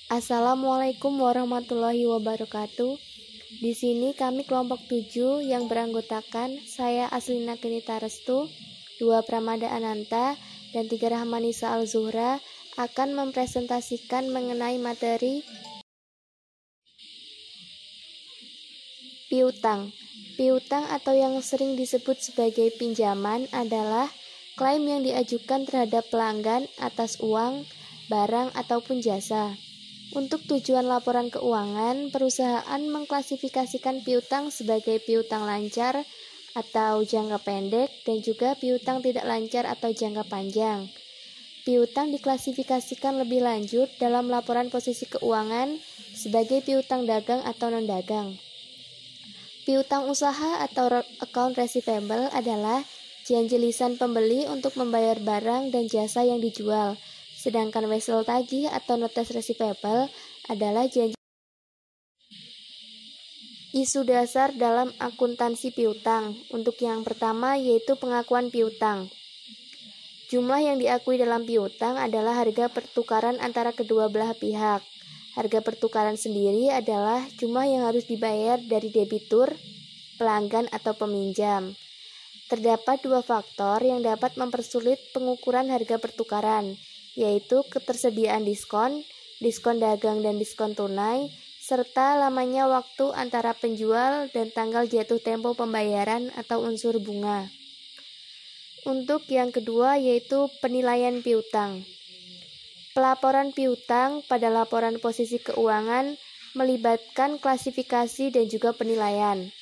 Assalamualaikum warahmatullahi wabarakatuh. Di sini kami kelompok 7 yang beranggotakan saya Aslina Kenita Restu, 2 Pramada Ananta, dan 3 Rahmanisa Al-Zuhra akan mempresentasikan mengenai materi piutang. Piutang atau yang sering disebut sebagai pinjaman adalah klaim yang diajukan terhadap pelanggan atas uang, barang, ataupun jasa. Untuk tujuan laporan keuangan, perusahaan mengklasifikasikan piutang sebagai piutang lancar atau jangka pendek dan juga piutang tidak lancar atau jangka panjang. Piutang diklasifikasikan lebih lanjut dalam laporan posisi keuangan sebagai piutang dagang atau non-dagang. Piutang usaha atau account receivable adalah janji lisan pembeli untuk membayar barang dan jasa yang dijual. Sedangkan wesel tagih atau notes receivable adalah janji. Isu dasar dalam akuntansi piutang. Untuk yang pertama yaitu pengakuan piutang. Jumlah yang diakui dalam piutang adalah harga pertukaran antara kedua belah pihak. Harga pertukaran sendiri adalah jumlah yang harus dibayar dari debitur, pelanggan atau peminjam. Terdapat 2 faktor yang dapat mempersulit pengukuran harga pertukaran, yaitu ketersediaan diskon, diskon dagang dan diskon tunai, serta lamanya waktu antara penjual dan tanggal jatuh tempo pembayaran atau unsur bunga. Untuk yang kedua yaitu penilaian piutang. Pelaporan piutang pada laporan posisi keuangan melibatkan klasifikasi dan juga penilaian.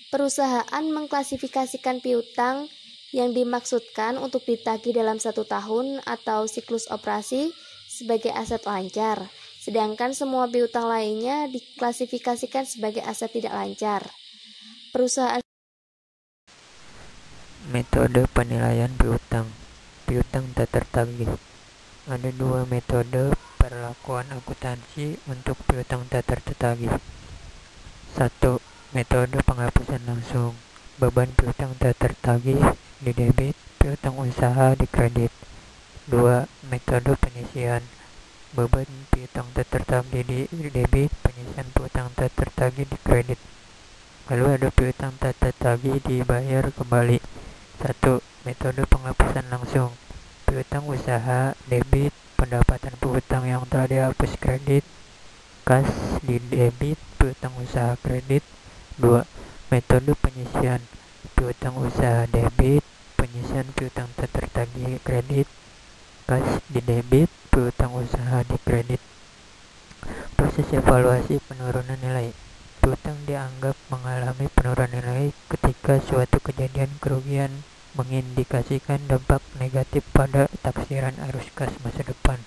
Perusahaan mengklasifikasikan piutang yang dimaksudkan untuk ditagih dalam 1 tahun atau siklus operasi sebagai aset lancar, sedangkan semua piutang lainnya diklasifikasikan sebagai aset tidak lancar. Perusahaan Metode penilaian piutang. Piutang tak tertagih. Ada 2 metode perlakuan akuntansi untuk piutang tak tertagih. 1. Metode penghapusan langsung. Beban piutang tak tertagih di debit, piutang usaha di kredit. 2. Metode penyisian. Beban piutang tak tertagih di debit, penyisian piutang tak tertagih di kredit. Lalu ada piutang tak tertagih dibayar kembali. 1. Metode penghapusan langsung. Piutang usaha, debit, pendapatan piutang yang telah dihapus kredit, kas di debit, piutang usaha kredit. 2. Metode penyisian. Piutang usaha debit, penyisian piutang tak tertagih kredit, kas di debit, piutang usaha di kredit. Proses evaluasi penurunan nilai. Piutang dianggap mengalami penurunan nilai ketika suatu kejadian kerugian mengindikasikan dampak negatif pada taksiran arus kas masa depan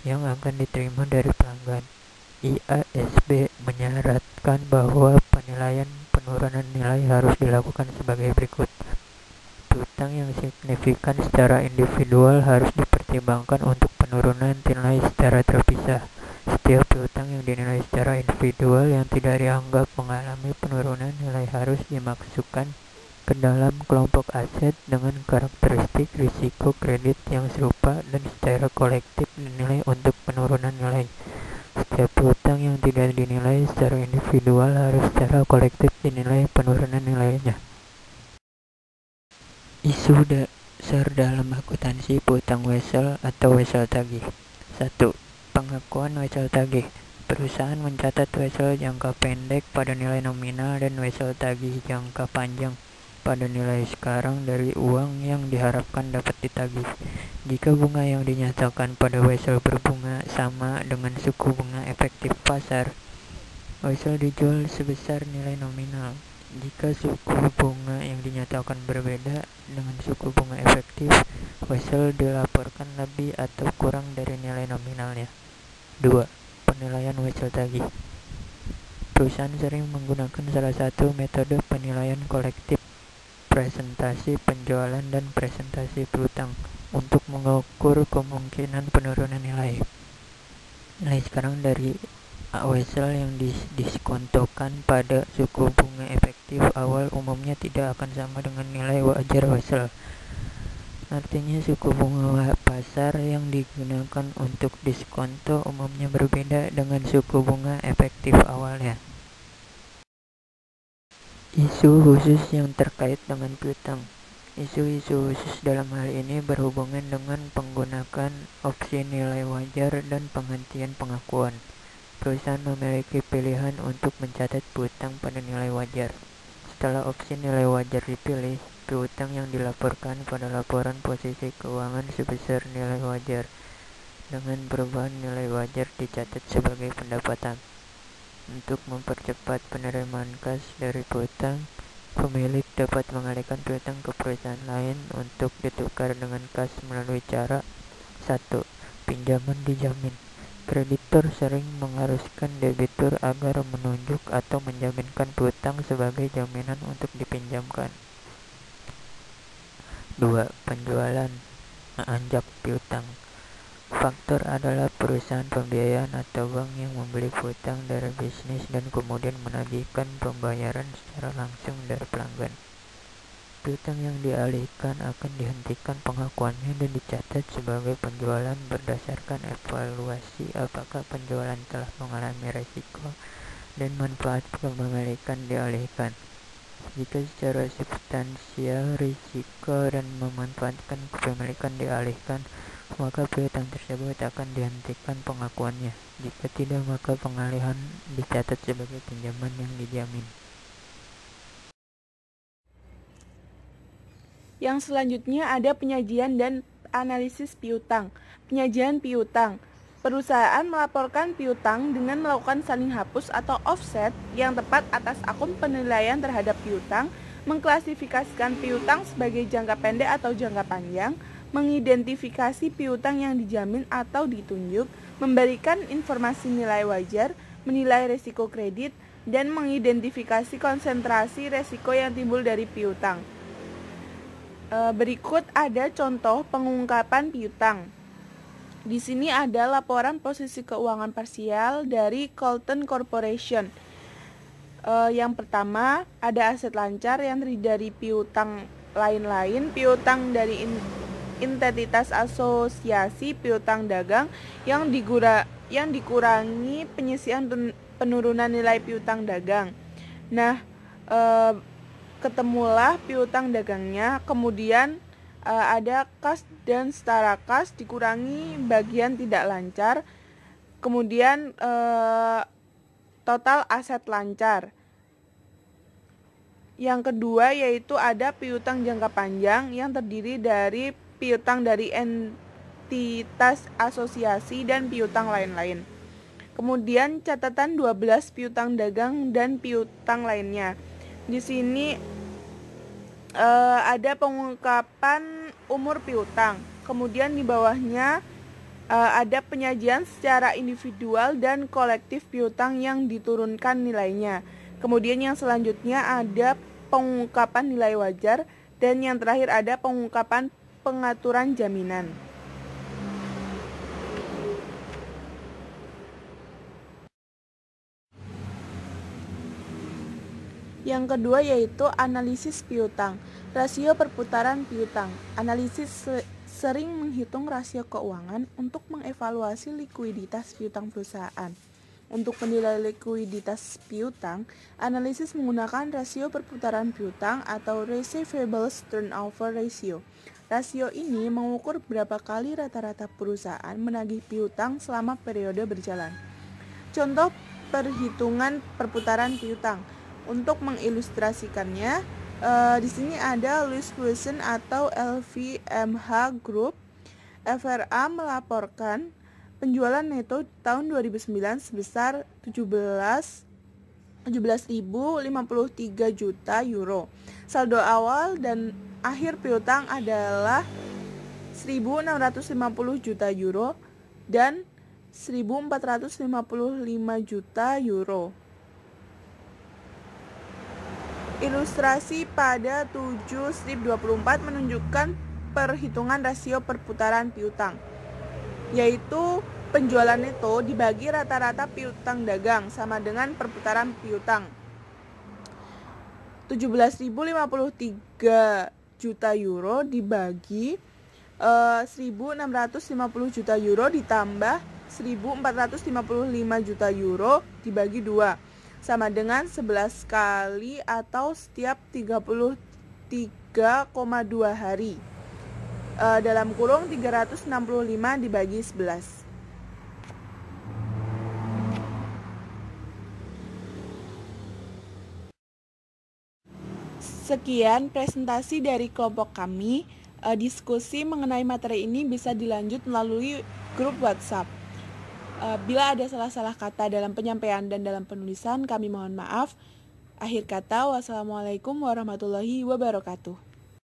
yang akan diterima dari pelanggan. IASB menyarankan bahwa penilaian penurunan nilai harus dilakukan sebagai berikut. Piutang yang signifikan secara individual harus dipertimbangkan untuk penurunan nilai secara terpisah. Setiap piutang yang dinilai secara individual yang tidak dianggap mengalami penurunan nilai harus dimasukkan ke dalam kelompok aset dengan karakteristik risiko kredit yang serupa dan secara kolektif dinilai untuk penurunan nilai. Setiap piutang yang tidak dinilai secara individual harus secara kolektif dinilai penurunan nilainya. Isu dasar dalam akuntansi piutang wesel atau wesel tagih. 1. Pengakuan wesel tagih. Perusahaan mencatat wesel jangka pendek pada nilai nominal dan wesel tagih jangka panjang pada nilai sekarang dari uang yang diharapkan dapat ditagih. Jika bunga yang dinyatakan pada wesel berbunga sama dengan suku bunga efektif pasar, wesel dijual sebesar nilai nominal. Jika suku bunga yang dinyatakan berbeda dengan suku bunga efektif, wesel dilaporkan lebih atau kurang dari nilai nominalnya. 2. Penilaian wesel tagih. Perusahaan sering menggunakan salah satu metode penilaian kolektif, presentasi penjualan dan presentasi piutang, untuk mengukur kemungkinan penurunan nilai. Nilai sekarang dari wesel yang diskontokan pada suku bunga efektif awal umumnya tidak akan sama dengan nilai wajar wesel. Artinya suku bunga pasar yang digunakan untuk diskonto umumnya berbeda dengan suku bunga efektif awalnya. Isu khusus yang terkait dengan piutang. Isu-isu khusus dalam hal ini berhubungan dengan penggunaan opsi nilai wajar dan penghentian pengakuan. Perusahaan memiliki pilihan untuk mencatat piutang pada nilai wajar. Setelah opsi nilai wajar dipilih, piutang yang dilaporkan pada laporan posisi keuangan sebesar nilai wajar. Dengan perubahan nilai wajar dicatat sebagai pendapatan. Untuk mempercepat penerimaan kas dari piutang, pemilik dapat mengalihkan piutang ke perusahaan lain untuk ditukar dengan kas melalui cara 1. Pinjaman dijamin. Kreditor sering mengharuskan debitur agar menunjuk atau menjaminkan piutang sebagai jaminan untuk dipinjamkan. 2. Penjualan anjak piutang. Faktor adalah perusahaan pembiayaan atau bank yang membeli piutang dari bisnis dan kemudian menagihkan pembayaran secara langsung dari pelanggan. Piutang yang dialihkan akan dihentikan pengakuannya dan dicatat sebagai penjualan berdasarkan evaluasi apakah penjualan telah mengalami resiko dan manfaat kepemilikan dialihkan. Jika secara substansial risiko dan memanfaatkan kepemilikan dialihkan, maka piutang tersebut akan dihentikan pengakuannya. Jika tidak, maka pengalihan dicatat sebagai pinjaman yang dijamin. Yang selanjutnya ada penyajian dan analisis piutang. Penyajian piutang. Perusahaan melaporkan piutang dengan melakukan saling hapus atau offset yang tepat atas akun penilaian terhadap piutang, mengklasifikasikan piutang sebagai jangka pendek atau jangka panjang, mengidentifikasi piutang yang dijamin atau ditunjuk, memberikan informasi nilai wajar, menilai risiko kredit, dan mengidentifikasi konsentrasi risiko yang timbul dari piutang. Berikut ada contoh pengungkapan piutang. Di sini ada laporan posisi keuangan parsial dari Colton Corporation. Yang pertama, ada aset lancar yang terdiri dari piutang lain-lain, piutang dari entitas asosiasi, piutang dagang yang dikurangi penyisian penurunan nilai piutang dagang. Nah, ketemulah piutang dagangnya, kemudian ada kas dan setara kas dikurangi bagian tidak lancar, kemudian total aset lancar. Yang kedua yaitu ada piutang jangka panjang yang terdiri dari piutang dari entitas asosiasi dan piutang lain-lain. Kemudian catatan 12 piutang dagang dan piutang lainnya. Di sini ada pengungkapan umur piutang. Kemudian di bawahnya ada penyajian secara individual dan kolektif piutang yang diturunkan nilainya. Kemudian yang selanjutnya ada pengungkapan nilai wajar, dan yang terakhir ada pengungkapan pengaturan jaminan. Yang kedua yaitu analisis piutang. Rasio perputaran piutang. Analisis sering menghitung rasio keuangan untuk mengevaluasi likuiditas piutang perusahaan. Untuk menilai likuiditas piutang, analisis menggunakan rasio perputaran piutang atau receivables turnover ratio. Rasio ini mengukur berapa kali rata-rata perusahaan menagih piutang selama periode berjalan. Contoh perhitungan perputaran piutang. Untuk mengilustrasikannya, di sini ada Louis Wilson atau LVMH Group. FRA melaporkan penjualan neto tahun 2009 sebesar 17.053 juta euro. Saldo awal dan akhir piutang adalah 1.650 juta euro dan 1.455 juta euro. Ilustrasi pada 7/24 menunjukkan perhitungan rasio perputaran piutang, yaitu penjualan neto dibagi rata-rata piutang dagang sama dengan perputaran piutang. 17.053 juta euro dibagi 1.650 juta euro ditambah 1.455 juta euro dibagi 2 sama dengan 11 kali atau setiap 33,2 hari. Dalam kurung 365 dibagi 11. Sekian presentasi dari kelompok kami. Diskusi mengenai materi ini bisa dilanjut melalui grup WhatsApp. Bila ada salah-salah kata dalam penyampaian dan dalam penulisan, kami mohon maaf. Akhir kata, wassalamualaikum warahmatullahi wabarakatuh.